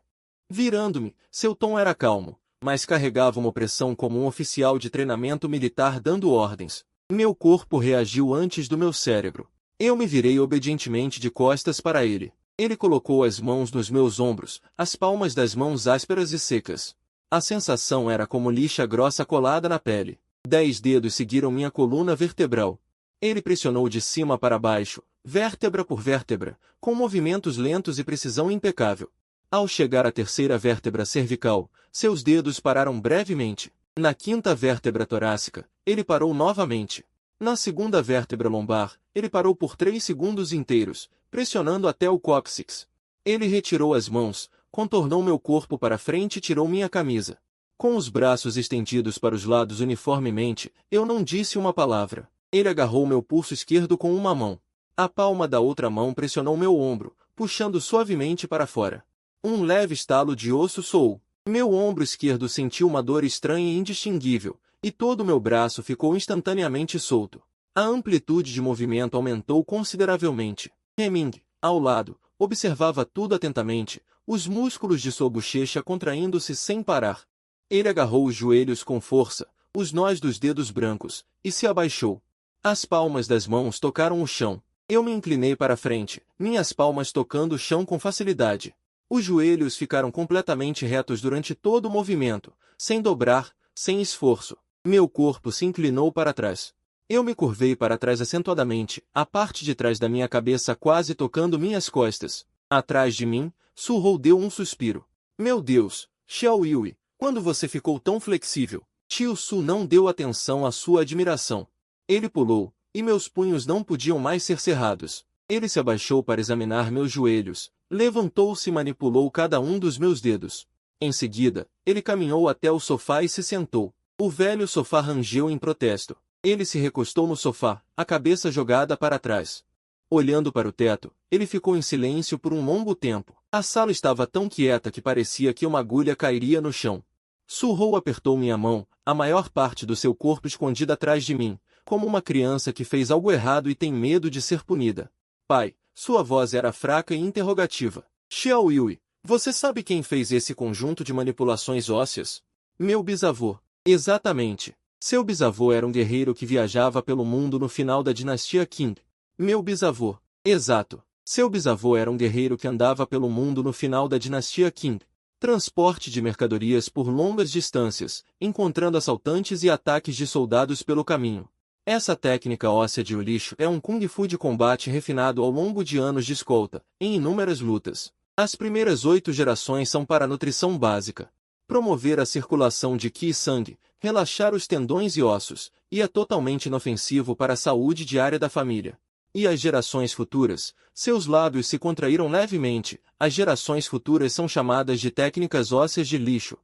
A: Virando-me, seu tom era calmo, mas carregava uma opressão como um oficial de treinamento militar dando ordens. Meu corpo reagiu antes do meu cérebro. Eu me virei obedientemente de costas para ele. Ele colocou as mãos nos meus ombros, as palmas das mãos ásperas e secas. A sensação era como lixa grossa colada na pele. 10 dedos seguiram minha coluna vertebral. Ele pressionou de cima para baixo, vértebra por vértebra, com movimentos lentos e precisão impecável. Ao chegar à terceira vértebra cervical, seus dedos pararam brevemente. Na quinta vértebra torácica, ele parou novamente. Na segunda vértebra lombar, ele parou por 3 segundos inteiros, pressionando até o cóccix. Ele retirou as mãos, contornou meu corpo para frente e tirou minha camisa. Com os braços estendidos para os lados uniformemente, eu não disse uma palavra. Ele agarrou meu pulso esquerdo com uma mão. A palma da outra mão pressionou meu ombro, puxando suavemente para fora. Um leve estalo de osso soou. Meu ombro esquerdo sentiu uma dor estranha e indistinguível, e todo meu braço ficou instantaneamente solto. A amplitude de movimento aumentou consideravelmente. Heming, ao lado, observava tudo atentamente, os músculos de sua bochecha contraindo-se sem parar. Ele agarrou os joelhos com força, os nós dos dedos brancos, e se abaixou. As palmas das mãos tocaram o chão. Eu me inclinei para frente, minhas palmas tocando o chão com facilidade. Os joelhos ficaram completamente retos durante todo o movimento, sem dobrar, sem esforço. Meu corpo se inclinou para trás. Eu me curvei para trás acentuadamente, a parte de trás da minha cabeça quase tocando minhas costas. Atrás de mim, Su deu um suspiro. Meu Deus, Xiao Yui, quando você ficou tão flexível? Tio Su não deu atenção à sua admiração. Ele pulou, e meus punhos não podiam mais ser cerrados. Ele se abaixou para examinar meus joelhos, levantou-se e manipulou cada um dos meus dedos. Em seguida, ele caminhou até o sofá e se sentou. O velho sofá rangeu em protesto. Ele se recostou no sofá, a cabeça jogada para trás. Olhando para o teto, ele ficou em silêncio por um longo tempo. A sala estava tão quieta que parecia que uma agulha cairia no chão. Su apertou minha mão, a maior parte do seu corpo escondida atrás de mim, como uma criança que fez algo errado e tem medo de ser punida. Pai, sua voz era fraca e interrogativa. Xiao Yui, você sabe quem fez esse conjunto de manipulações ósseas? Meu bisavô. Exatamente. Seu bisavô era um guerreiro que viajava pelo mundo no final da dinastia Qing. Meu bisavô. Exato. Seu bisavô era um guerreiro que andava pelo mundo no final da dinastia Qing. Transporte de mercadorias por longas distâncias, encontrando assaltantes e ataques de soldados pelo caminho. Essa técnica óssea de lixo é um kung fu de combate refinado ao longo de anos de escolta, em inúmeras lutas. As primeiras 8 gerações são para nutrição básica. Promover a circulação de qi e sangue, relaxar os tendões e ossos, e é totalmente inofensivo para a saúde diária da família. E as gerações futuras? Seus lábios se contraíram levemente. As gerações futuras são chamadas de técnicas ósseas de lixo,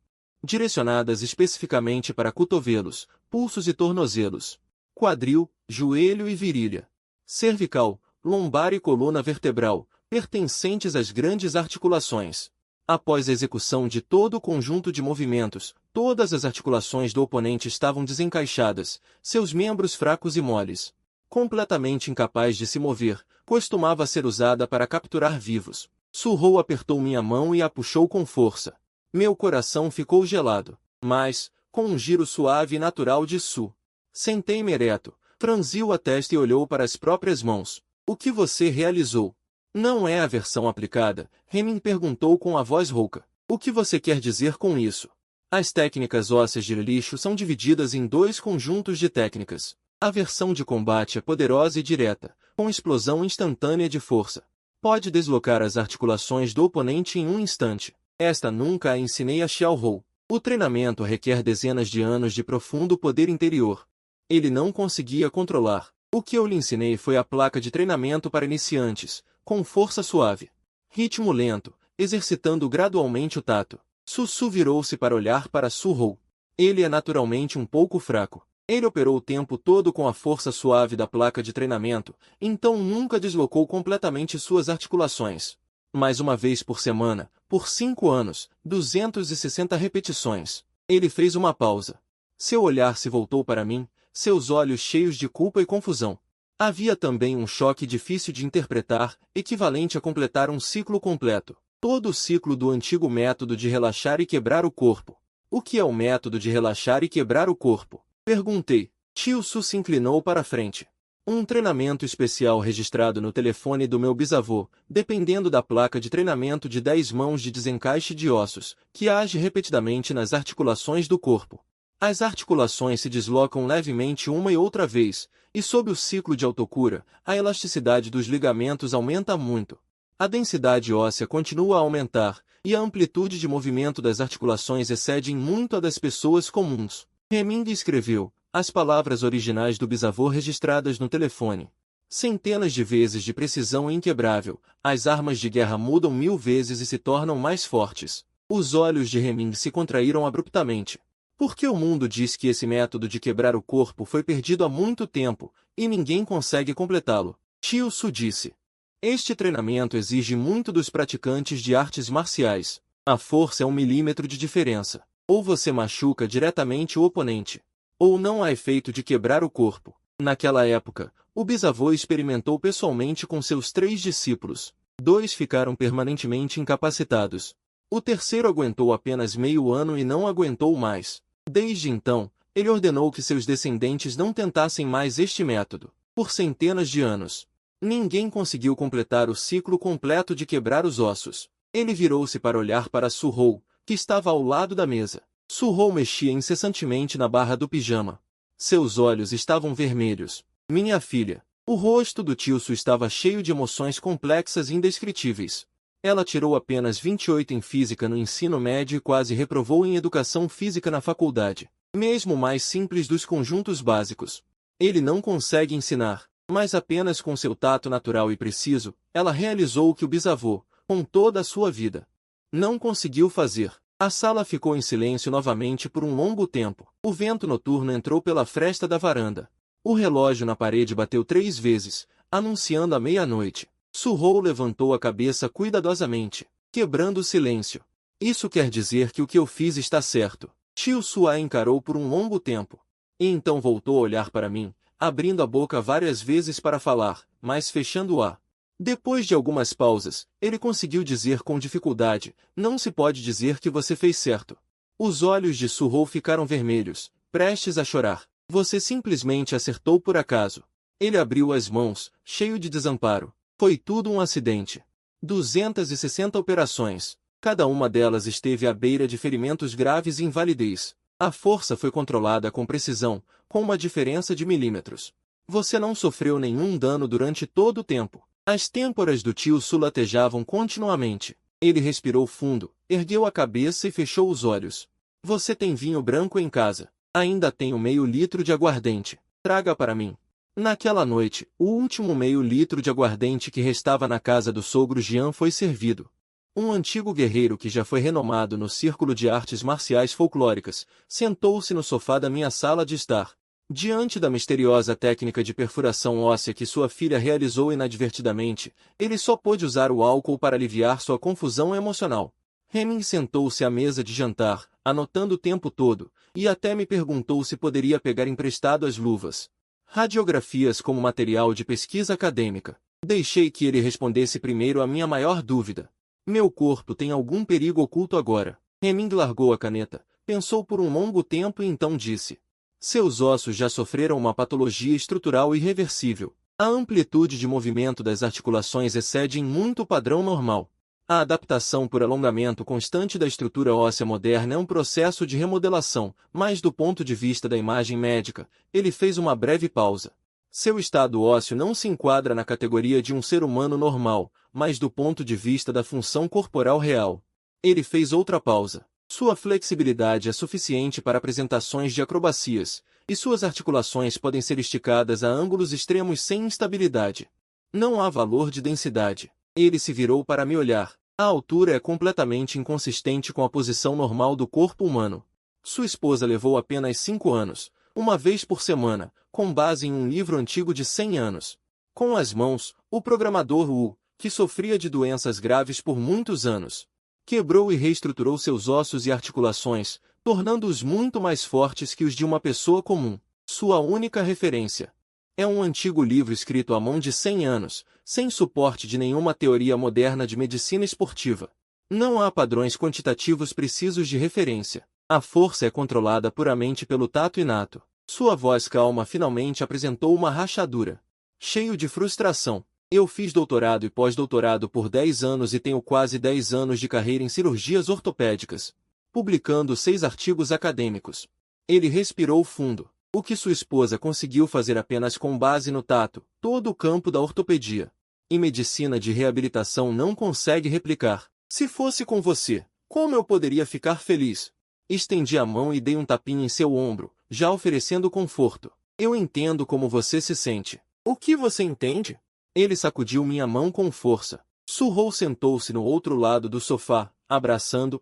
A: direcionadas especificamente para cotovelos, pulsos e tornozelos, quadril, joelho e virilha, cervical, lombar e coluna vertebral, pertencentes às grandes articulações. Após a execução de todo o conjunto de movimentos, todas as articulações do oponente estavam desencaixadas, seus membros fracos e moles, completamente incapaz de se mover, costumava ser usada para capturar vivos. Su-ho apertou minha mão e a puxou com força. Meu coração ficou gelado, mas, com um giro suave e natural de Su, sentei-me ereto, franziu a testa e olhou para as próprias mãos. O que você realizou? Não é a versão aplicada? Remin perguntou com a voz rouca. O que você quer dizer com isso? As técnicas ósseas de lixo são divididas em dois conjuntos de técnicas. A versão de combate é poderosa e direta, com explosão instantânea de força. Pode deslocar as articulações do oponente em um instante. Esta nunca a ensinei a Xiao-Hou. O treinamento requer dezenas de anos de profundo poder interior. Ele não conseguia controlar. O que eu lhe ensinei foi a placa de treinamento para iniciantes, com força suave, ritmo lento, exercitando gradualmente o tato. Su virou-se para olhar para Su-Hou. Ele é naturalmente um pouco fraco. Ele operou o tempo todo com a força suave da placa de treinamento, então nunca deslocou completamente suas articulações. Mais uma vez por semana, por 5 anos, 260 repetições. Ele fez uma pausa. Seu olhar se voltou para mim, seus olhos cheios de culpa e confusão. Havia também um choque difícil de interpretar, equivalente a completar um ciclo completo. Todo o ciclo do antigo método de relaxar e quebrar o corpo. O que é o método de relaxar e quebrar o corpo? Perguntei. Tio Su se inclinou para a frente. Um treinamento especial registrado no telefone do meu bisavô, dependendo da placa de treinamento de 10 mãos de desencaixe de ossos, que age repetidamente nas articulações do corpo. As articulações se deslocam levemente uma e outra vez, e sob o ciclo de autocura, a elasticidade dos ligamentos aumenta muito. A densidade óssea continua a aumentar, e a amplitude de movimento das articulações excede em muito a das pessoas comuns. Remin escreveu as palavras originais do bisavô registradas no telefone. Centenas de vezes de precisão inquebrável, as armas de guerra mudam 1000 vezes e se tornam mais fortes. Os olhos de Remin se contraíram abruptamente. Porque o mundo diz que esse método de quebrar o corpo foi perdido há muito tempo, e ninguém consegue completá-lo. Tio Su disse. Este treinamento exige muito dos praticantes de artes marciais. A força é 1 milímetro de diferença. Ou você machuca diretamente o oponente, ou não há efeito de quebrar o corpo. Naquela época, o bisavô experimentou pessoalmente com seus 3 discípulos. 2 ficaram permanentemente incapacitados. O terceiro aguentou apenas meio ano e não aguentou mais. Desde então, ele ordenou que seus descendentes não tentassem mais este método. Por centenas de anos, ninguém conseguiu completar o ciclo completo de quebrar os ossos. Ele virou-se para olhar para Su-Hou, que estava ao lado da mesa. Su-Hou mexia incessantemente na barra do pijama. Seus olhos estavam vermelhos. Minha filha. O rosto do tio Su estava cheio de emoções complexas e indescritíveis. Ela tirou apenas 28 em física no ensino médio e quase reprovou em educação física na faculdade. Mesmo o mais simples dos conjuntos básicos. Ele não consegue ensinar, mas apenas com seu tato natural e preciso, ela realizou o que o bisavô, com toda a sua vida, não conseguiu fazer. A sala ficou em silêncio novamente por um longo tempo. O vento noturno entrou pela fresta da varanda. O relógio na parede bateu 3 vezes, anunciando a meia-noite. Su-Hou levantou a cabeça cuidadosamente, quebrando o silêncio. Isso quer dizer que o que eu fiz está certo. Tio Su a encarou por um longo tempo. E então voltou a olhar para mim, abrindo a boca várias vezes para falar, mas fechando-a. Depois de algumas pausas, ele conseguiu dizer com dificuldade, não se pode dizer que você fez certo. Os olhos de Su-Hou ficaram vermelhos, prestes a chorar. Você simplesmente acertou por acaso. Ele abriu as mãos, cheio de desamparo. Foi tudo um acidente. 260 operações. Cada uma delas esteve à beira de ferimentos graves e invalidez. A força foi controlada com precisão, com uma diferença de milímetros. Você não sofreu nenhum dano durante todo o tempo. As têmporas do tio Su latejavam continuamente. Ele respirou fundo, ergueu a cabeça e fechou os olhos. Você tem vinho branco em casa. Ainda tenho meio litro de aguardente. Traga para mim. Naquela noite, o último meio litro de aguardente que restava na casa do sogro Jean foi servido. Um antigo guerreiro que já foi renomado no círculo de artes marciais folclóricas, sentou-se no sofá da minha sala de estar. Diante da misteriosa técnica de perfuração óssea que sua filha realizou inadvertidamente, ele só pôde usar o álcool para aliviar sua confusão emocional. Hemming sentou-se à mesa de jantar, anotando o tempo todo, e até me perguntou se poderia pegar emprestado as luvas. Radiografias como material de pesquisa acadêmica. Deixei que ele respondesse primeiro a minha maior dúvida. Meu corpo tem algum perigo oculto agora? Hemming largou a caneta, pensou por um longo tempo e então disse: seus ossos já sofreram uma patologia estrutural irreversível. A amplitude de movimento das articulações excede em muito o padrão normal. A adaptação por alongamento constante da estrutura óssea moderna é um processo de remodelação, mas do ponto de vista da imagem médica, ele fez uma breve pausa. Seu estado ósseo não se enquadra na categoria de um ser humano normal, mas do ponto de vista da função corporal real. Ele fez outra pausa. Sua flexibilidade é suficiente para apresentações de acrobacias, e suas articulações podem ser esticadas a ângulos extremos sem instabilidade. Não há valor de densidade. Ele se virou para me olhar. A altura é completamente inconsistente com a posição normal do corpo humano. Sua esposa levou apenas 5 anos, uma vez por semana, com base em um livro antigo de 100 anos. Com as mãos, o programador Wu, que sofria de doenças graves por muitos anos, quebrou e reestruturou seus ossos e articulações, tornando-os muito mais fortes que os de uma pessoa comum. Sua única referência é um antigo livro escrito à mão de 100 anos, sem suporte de nenhuma teoria moderna de medicina esportiva. Não há padrões quantitativos precisos de referência. A força é controlada puramente pelo tato inato. Sua voz calma finalmente apresentou uma rachadura. Cheio de frustração. Eu fiz doutorado e pós-doutorado por 10 anos e tenho quase 10 anos de carreira em cirurgias ortopédicas, publicando 6 artigos acadêmicos. Ele respirou fundo. O que sua esposa conseguiu fazer apenas com base no tato, todo o campo da ortopedia e medicina de reabilitação não consegue replicar. Se fosse com você, como eu poderia ficar feliz? Estendi a mão e dei um tapinha em seu ombro, já oferecendo conforto. Eu entendo como você se sente. O que você entende? Ele sacudiu minha mão com força. Surrou sentou-se no outro lado do sofá, abraçando.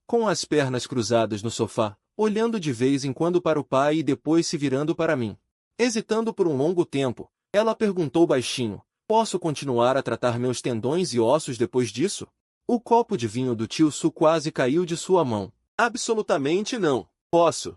A: Com as pernas cruzadas no sofá, olhando de vez em quando para o pai e depois se virando para mim. Hesitando por um longo tempo, ela perguntou baixinho: posso continuar a tratar meus tendões e ossos depois disso? O copo de vinho do tio Su quase caiu de sua mão. Absolutamente não. Posso.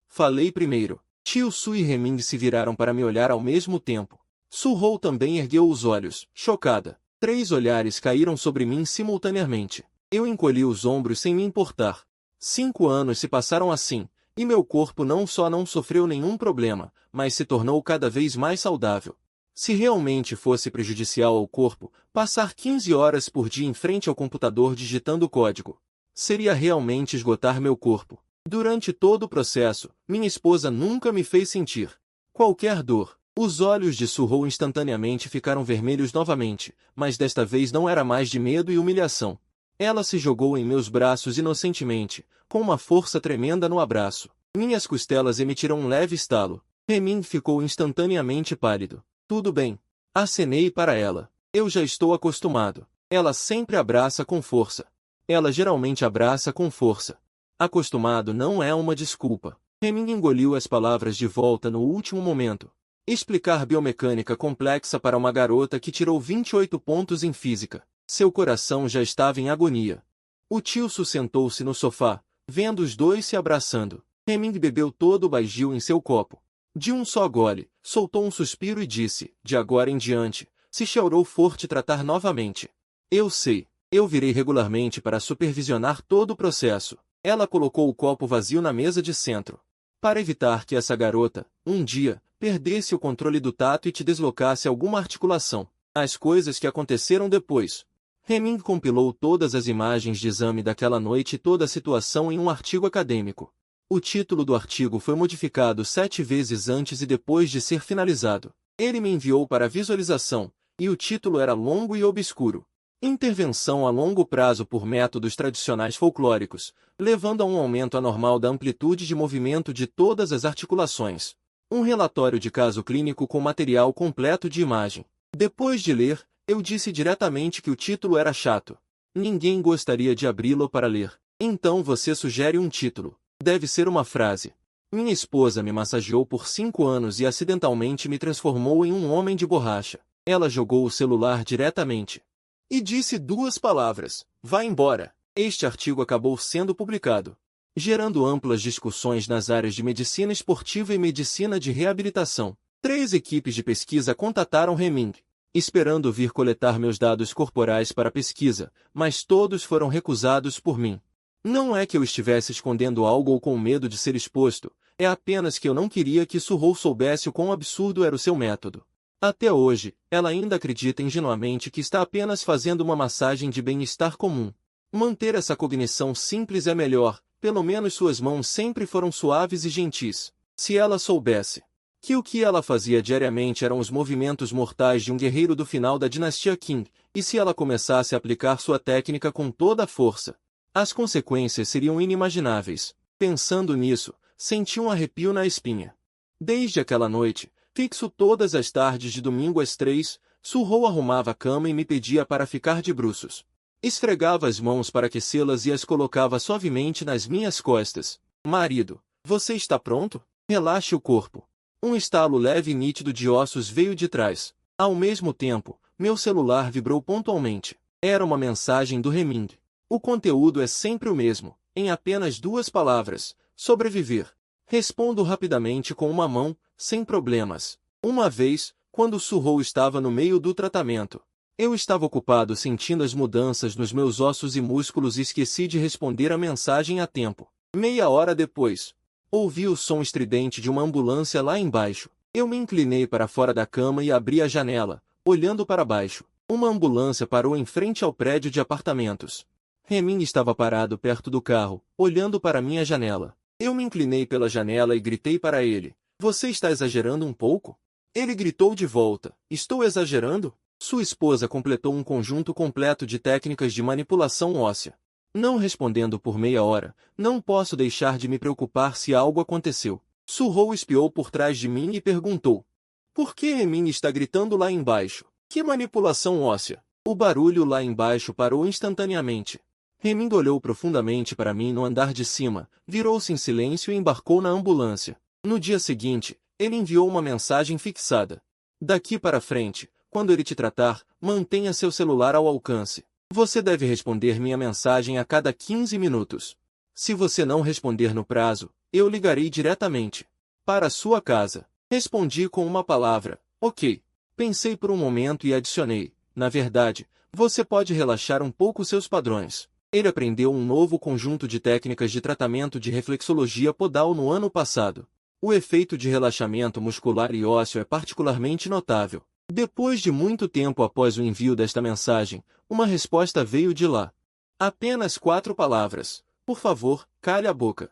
A: Falei primeiro. Tio Su e Hemming se viraram para me olhar ao mesmo tempo. Surrou também ergueu os olhos, chocada. 3 olhares caíram sobre mim simultaneamente. Eu encolhi os ombros sem me importar. 5 anos se passaram assim, e meu corpo não só não sofreu nenhum problema, mas se tornou cada vez mais saudável. Se realmente fosse prejudicial ao corpo, passar 15 horas por dia em frente ao computador digitando código, seria realmente esgotar meu corpo. Durante todo o processo, minha esposa nunca me fez sentir qualquer dor. Os olhos de Surrou instantaneamente ficaram vermelhos novamente, mas desta vez não era mais de medo e humilhação. Ela se jogou em meus braços inocentemente, com uma força tremenda no abraço. Minhas costelas emitiram um leve estalo. Hemming ficou instantaneamente pálido. Tudo bem. Acenei para ela. Eu já estou acostumado. Ela sempre abraça com força. Ela geralmente abraça com força. Acostumado não é uma desculpa. Hemming engoliu as palavras de volta no último momento. Explicar biomecânica complexa para uma garota que tirou 28 pontos em física. Seu coração já estava em agonia. O tio Su sentou-se no sofá, vendo os dois se abraçando. Hemming bebeu todo o baigio em seu copo. De um só gole, soltou um suspiro e disse: de agora em diante, se Xiaorou for te tratar novamente. Eu sei. Eu virei regularmente para supervisionar todo o processo. Ela colocou o copo vazio na mesa de centro. Para evitar que essa garota, um dia, perdesse o controle do tato e te deslocasse alguma articulação. As coisas que aconteceram depois. Hemming compilou todas as imagens de exame daquela noite e toda a situação em um artigo acadêmico. O título do artigo foi modificado 7 vezes antes e depois de ser finalizado. Ele me enviou para visualização, e o título era longo e obscuro. Intervenção a longo prazo por métodos tradicionais folclóricos, levando a um aumento anormal da amplitude de movimento de todas as articulações. Um relatório de caso clínico com material completo de imagem. Depois de ler, eu disse diretamente que o título era chato. Ninguém gostaria de abri-lo para ler. Então você sugere um título. Deve ser uma frase. Minha esposa me massageou por 5 anos e acidentalmente me transformou em um homem de borracha. Ela jogou o celular diretamente. E disse 2 palavras. Vá embora. Este artigo acabou sendo publicado, gerando amplas discussões nas áreas de medicina esportiva e medicina de reabilitação. 3 equipes de pesquisa contataram Heming, esperando vir coletar meus dados corporais para pesquisa, mas todos foram recusados por mim. Não é que eu estivesse escondendo algo ou com medo de ser exposto, é apenas que eu não queria que Surrow soubesse o quão absurdo era o seu método. Até hoje, ela ainda acredita ingenuamente que está apenas fazendo uma massagem de bem-estar comum. Manter essa cognição simples é melhor, pelo menos suas mãos sempre foram suaves e gentis. Se ela soubesse que o que ela fazia diariamente eram os movimentos mortais de um guerreiro do final da dinastia Qing, e se ela começasse a aplicar sua técnica com toda a força, as consequências seriam inimagináveis. Pensando nisso, senti um arrepio na espinha. Desde aquela noite, fixo todas as tardes de domingo às 3, Surrow arrumava a cama e me pedia para ficar de bruços. Esfregava as mãos para aquecê-las e as colocava suavemente nas minhas costas. Marido, você está pronto? Relaxe o corpo. Um estalo leve e nítido de ossos veio de trás. Ao mesmo tempo, meu celular vibrou pontualmente. Era uma mensagem do Heming. O conteúdo é sempre o mesmo, em apenas 2 palavras. Sobreviver. Respondo rapidamente com uma mão, sem problemas. Uma vez, quando Surrow estava no meio do tratamento, eu estava ocupado sentindo as mudanças nos meus ossos e músculos e esqueci de responder a mensagem a tempo. Meia hora depois, ouvi o som estridente de uma ambulância lá embaixo. Eu me inclinei para fora da cama e abri a janela, olhando para baixo. Uma ambulância parou em frente ao prédio de apartamentos. Heming estava parado perto do carro, olhando para minha janela. Eu me inclinei pela janela e gritei para ele. Você está exagerando um pouco? Ele gritou de volta. Estou exagerando? Sua esposa completou um conjunto completo de técnicas de manipulação óssea. Não respondendo por meia hora, não posso deixar de me preocupar se algo aconteceu. Surrow espiou por trás de mim e perguntou. Por que Heming está gritando lá embaixo? Que manipulação óssea? O barulho lá embaixo parou instantaneamente. Heming olhou profundamente para mim no andar de cima, virou-se em silêncio e embarcou na ambulância. No dia seguinte, ele enviou uma mensagem fixada. Daqui para frente, quando ele te tratar, mantenha seu celular ao alcance. Você deve responder minha mensagem a cada 15 minutos. Se você não responder no prazo, eu ligarei diretamente para a sua casa. Respondi com uma palavra, ok. Pensei por um momento e adicionei, na verdade, você pode relaxar um pouco seus padrões. Ele aprendeu um novo conjunto de técnicas de tratamento de reflexologia podal no ano passado. O efeito de relaxamento muscular e ósseo é particularmente notável. Depois de muito tempo após o envio desta mensagem, uma resposta veio de lá. Apenas 4 palavras. Por favor, cale a boca.